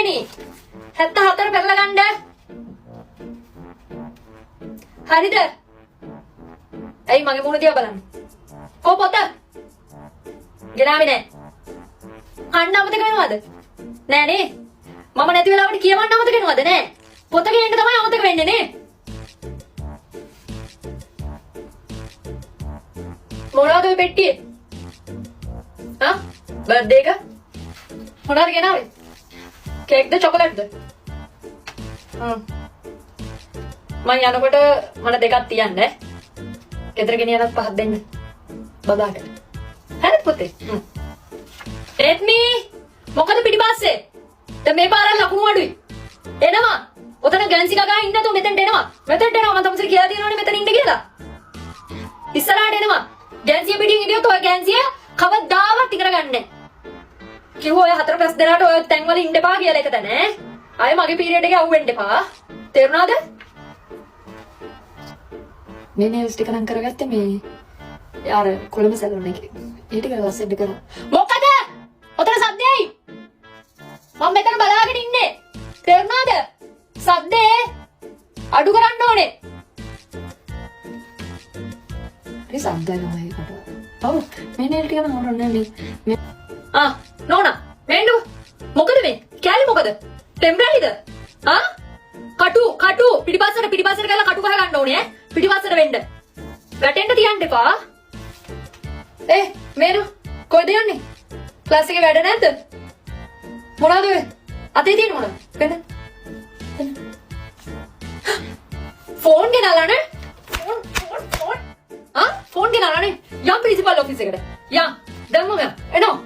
වෙනි. 74 පෙරලා ගන්න. හරිද? ඇයි මගේ මුණ දිහා බලන්න. කො පොත? ගෙනාවේ නෑ. අන්න අමතක වෙනවද? නෑ නේ. මම නැති වෙලාවට කියවන්න අමතක වෙනවද නෑ? පොත ගේන්න තමයි අමතක වෙන්නේ නේ. මොනවද ඔය පෙට්ටියේ? හා? බර්ත්ඩේ එක? මොනවද ගෙනාවේ? කේක්ද චොකලට්ද? මම යනකොට මට දෙකක් තියන්න ඈ. ගෙදර ගෙනියනත් පහක් දෙන්න. බබාට. හරිද පුතේ? එත්මී මොකද පිටිපස්සේ? දැන් මේ පාරේ ලකුණු අඩුයි. එනවා. ඔතන ගෑන්සි ගගා ඉන්න තු මෙතෙන්ට එනවා. මෙතෙන්ට එනවා මම තමයි කියලා දිනවනේ මෙතන ඉන්න කියලා. ඉස්සරහට එනවා. ගෑන්සිය පිටින් ඉදියොත් ඔය ගෑන්සිය කවදාවත් ඉගෙන ගන්න නැහැ. කිව්වා ඔය 4 දෙනාට ඔය තැන් වල ඉන්න එපා කියලා එක තැන ඈ. ආයේ මගේ පීරියඩ් එකේ අවු වෙන්න එපා. තේරුණාද? මේ නේල්ස් ටික නම් කරගත්තේ මේ යාර කොළඹ සැලොන් එකේ. ඒ ටික ලස්සෙන්ට කරා. මොකද? ඔතන සද්දයයි. මම මෙතන බලාගෙන ඉන්නේ. තේරුණාද? සද්දේ අඩු කරන්න ඕනේ. හරි සද්දයි නෝ ඒකට. ඔව් මේ නේල් ටික නම් ඕනේ නේ. නෝනා මෙන්නු මොකද මේ? කැලේ මොකද? ටෙම්පරරිද? කටු පිටිපස්සට ගාලා කටු ගහ ගන්න ඕනේ ඈ. පිටිපස්සට වෙන්න. වැටෙන්න තියන්න එපා. මේනු කොහෙද යන්නේ? ක්ලාස් එකේ වැඩ නැද්ද? මොනවද ඔය? අතේ තියෙන මොනවද? වෙන්න. ෆෝන් ගෙනල්ලානේ. ෆෝන් ගෙනල්ලානේ. යම් ප්‍රින්සිපල් ඔෆිස් එකට. යම්. දැම්මම එනවා.